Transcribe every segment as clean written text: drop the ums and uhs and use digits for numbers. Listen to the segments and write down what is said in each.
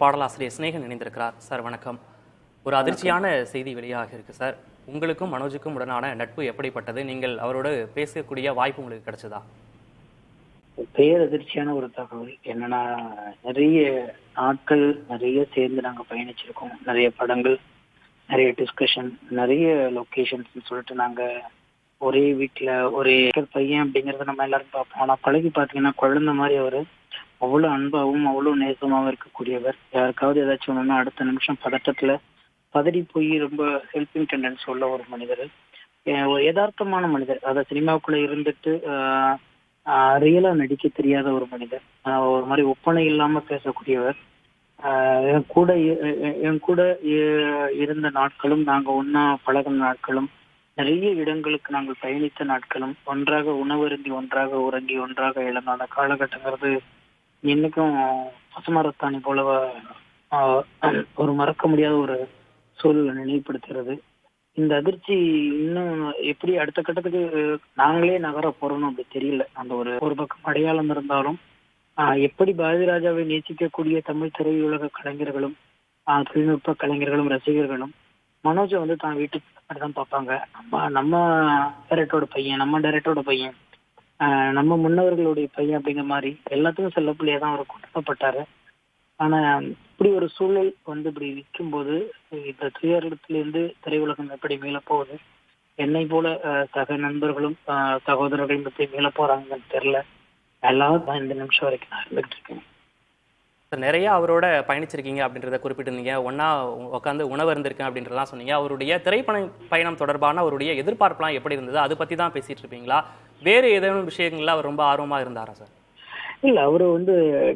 பாடலாசிரியர் சிநேகன் இணைந்திருக்கிறார். சார் வணக்கம். ஒரு அதிர்ச்சியான செய்தி வெளியாக இருக்கு சார். உங்களுக்கும் மனோஜுக்கும் உடனான நட்பு எப்படிப்பட்டது? நீங்கள் அவரோடு பேசக்கூடிய வாய்ப்பு உங்களுக்கு கிடைச்சதா? பேரதிர்ச்சியான ஒரு தகவல் என்னன்னா, நிறைய நாட்கள் நிறைய சேர்ந்து நாங்க பயணிச்சிருக்கோம். நிறைய படங்கள், நிறைய டிஸ்கஷன், நிறைய லொகேஷன்ஸ் சொல்லிட்டு நாங்க ஒரே வீட்டுல ஒரே பையன் அப்படிங்கறத நம்ம எல்லாரும் பார்ப்போம். ஆனா பழகி பாத்தீங்கன்னா குழந்தை மாதிரி அவரு அவ்வளவு அன்பாவும் அவ்வளவு நேசமாவும் இருக்கக்கூடியவர். யாருக்காவது ஏதாச்சும் ஒண்ணுன்னா அடுத்த நிமிஷம் பதட்டத்துல பதறி போய் ரொம்ப ஹெல்பிங் டெண்டன்ஸ் உள்ள ஒரு மனிதர். ஒரு யதார்த்தமான மனிதர். அதாவது சினிமாவுக்குள்ள இருந்துட்டு ரியலா நடிக்க தெரியாத ஒரு மனிதர். ஒரு மாதிரி ஒப்பனை இல்லாம பேசக்கூடியவர். என் கூட இருந்த நாட்களும், நாங்க ஒன்னா பழகின நாட்களும், நிறைய இடங்களுக்கு நாங்கள் பயணித்த நாட்களும், ஒன்றாக உணவருந்தி ஒன்றாக உறங்கி ஒன்றாக இழந்த அந்த காலகட்டங்கிறது என்னைக்கும் பசுமரத்தாணி போல ஒரு மறக்க முடியாத ஒரு சூழலை நினைவுபடுத்துறது. இந்த அதிர்ச்சி இன்னும் எப்படி அடுத்த கட்டத்துக்கு நாங்களே நகர போறோம்னு அப்படி தெரியல. அந்த ஒரு பக்கம் அடையாளம் இருந்தாலும் எப்படி பாரதிராஜாவை நேசிக்கக்கூடிய தமிழ் திரையுலக கலைஞர்களும் தொழில்நுட்ப கலைஞர்களும் ரசிகர்களும் மனோஜை தான் வீட்டுக்கு தான் பார்ப்பாங்க. நம்ம டைரக்டரோட பையன், நம்ம டைரக்டரோட பையன், நம்ம முன்னவர்களுடைய பையன் அப்படிங்கிற மாதிரி எல்லாத்துக்கும் செல்லப்பிள்ளையா தான் அவர் கொண்டாடப்பட்டாரு. ஆனா இப்படி ஒரு சூழல் இப்படி விற்கும் போது இந்த துயரத்திலிருந்து திரையுலகம் எப்படி மீள போகுது, என்னை போல சக நண்பர்களும் சகோதரர்களும் எப்படி மீள போறாங்கன்னு தெரியல. எல்லாரும் இந்த நிமிஷம் வரைக்கும் நான் இருந்துகிட்டு இருக்கேன். நிறைய அவரோட பயணிச்சிருக்கீங்க அப்படின்றத குறிப்பிட்டிருந்தீங்க. ஒன்னா உட்காந்து உணவு இருந்திருக்கேன் அப்படின்றதெல்லாம் சொன்னீங்க. அவருடைய பயணம் தொடர்பான அவருடைய எதிர்பார்ப்புலாம் எப்படி இருந்தது? அதை பத்தி தான் பேசிட்டு இருப்பீங்களா? வேறு ஏதேனும் விஷயங்கள்ல அவர் ரொம்ப ஆர்வமா இருந்தாரா சார்? இல்ல, அவரு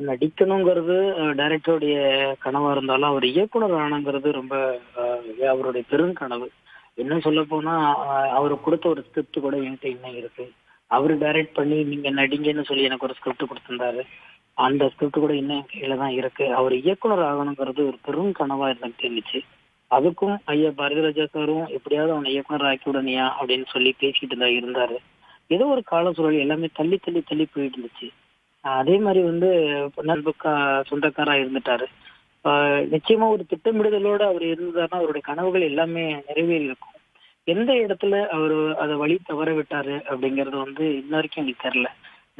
நடிக்கணுங்கிறது டைரக்டருடைய கனவா இருந்தாலும் அவர் இயக்குனர் ஆனங்கிறது ரொம்ப அவருடைய பெருங்கனவு. இன்னும் சொல்ல போனா அவரு கொடுத்த ஒரு ஸ்கிரிப்ட் கூட என்கிட்ட இன்னும் இருக்கு. அவரு டைரக்ட் பண்ணி நீங்க நடிங்கன்னு சொல்லி எனக்கு ஒரு ஸ்கிரிப்ட் கொடுத்திருந்தாரு. அந்த ஸ்கிரிப்ட் கூட இன்னும் என் கையில தான் இருக்கு. அவர் இயக்குனர் ஆகணுங்கிறது ஒரு பெரும் கனவா எனக்கு தெரிஞ்சிச்சு. அதுக்கும் ஐயா பாரதிராஜா சாரும் எப்படியாவது அவனை இயக்குனர் ஆக்கி விடனியா அப்படின்னு சொல்லி பேசிட்டு தான் இருந்தாரு. ஏதோ ஒரு கால சூழல் எல்லாமே தள்ளி தள்ளி தள்ளி போயிட்டு இருந்துச்சு. அதே மாதிரி நண்புக்கா சொந்தக்காரா இருந்துட்டாரு. நிச்சயமா ஒரு திட்டமிடுதலோட அவர் இருந்தாருன்னா அவருடைய கனவுகள் எல்லாமே நிறைவேறி இருக்கும். எந்த இடத்துல அவரு அதை வழி தவற விட்டாரு அப்படிங்கறது இன்ன வரைக்கும் எனக்கு தெரியல.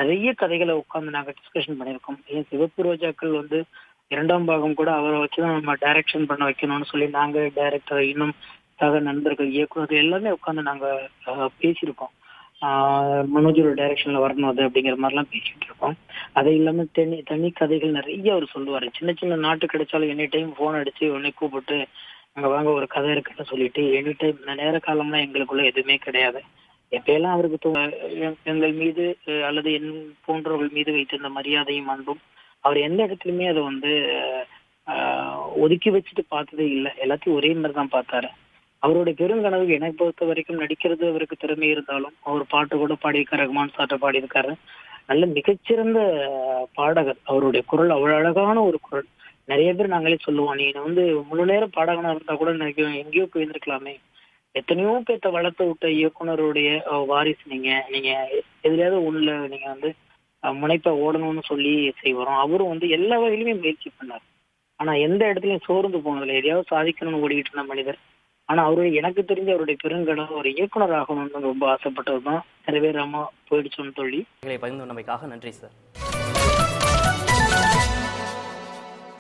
நிறைய கதைகளை உட்காந்து நாங்க டிஸ்கஷன் பண்ணியிருக்கோம். ஏன் சிவப்பு ரோஜாக்கள் 2ஆம் பாகம் கூட அவரை வச்சுதான் நம்ம டைரக்ஷன் பண்ண வைக்கணும்னு சொல்லி நாங்க டைரக்டர், இன்னும் சக நண்பர்கள், இயக்குநர்கள் எல்லாமே உட்காந்து நாங்க பேசியிருக்கோம். மனோஜோட டைரக்ஷன்ல வரணும் அது அப்படிங்கிற மாதிரிலாம் பேசிட்டு இருக்கோம். அது இல்லாம தனி கதைகள் நிறைய அவர் சொல்லுவாரு. சின்ன சின்ன நாட்டு கிடைச்சாலும் எனி டைம் போன் அடிச்சு உடனே கூப்பிட்டு அங்க வாங்க ஒரு கதை இருக்குன்னு சொல்லிட்டு எனி டைம் நேர காலம்லாம் எங்களுக்குள்ள எதுவுமே கிடையாது. எப்பயெல்லாம் அவருக்கு எங்கள் மீது அல்லது என் போன்றவர்கள் மீது வைத்திருந்த மரியாதையும் அன்பும் அவர் எந்த இடத்துலயுமே அதை ஒதுக்கி வச்சுட்டு பார்த்ததே இல்லை. எல்லாத்தையும் ஒரே மாதிரி தான் பார்த்தாரு. அவருடைய பெருங்கனவு என்னை பொறுத்த வரைக்கும் நடிக்கிறது அவருக்கு திறமை இருந்தாலும் அவர் பாட்டு கூட பாடியிருக்காரு. ரஹ்மான் சார்ட்ட பாடியிருக்காரு. நல்ல மிகச்சிறந்த பாடகர். அவருடைய குரல் அவ்வளவு அழகான ஒரு குரல். நிறைய பேர் நாங்களே சொல்லுவோம், நீ முழு நேரம் பாடகனா இருந்தா கூட எங்கேயோ போயிருந்திருக்கலாமே. எத்தனையோ பேர்த்த வளர்த்து விட்ட இயக்குனருடைய வாரிசு நீங்க எதுலையாவது உள்ள நீங்க முனைப்ப ஓடணும்னு சொல்லி செய்வோம். அவரும் எல்லா வகையிலுமே முயற்சி பண்ணார். ஆனா எந்த இடத்துலயும் சோர்ந்து போனதில்லை. எதையாவது சாதிக்கணும்னு ஓடிக்கிட்டு இருந்த மனிதர். ஆனா எனக்கு தெரிஞ்ச அவருடைய பெருங்கனவு ஒரு இயக்குனர் ஆகணும்னு ரொம்ப ஆசைப்பட்டதுதான் நிறைவேறாம போயிடுச்சோன்னு சொல்லி பகிர்ந்து கொண்டமைக்காக நன்றி சார்.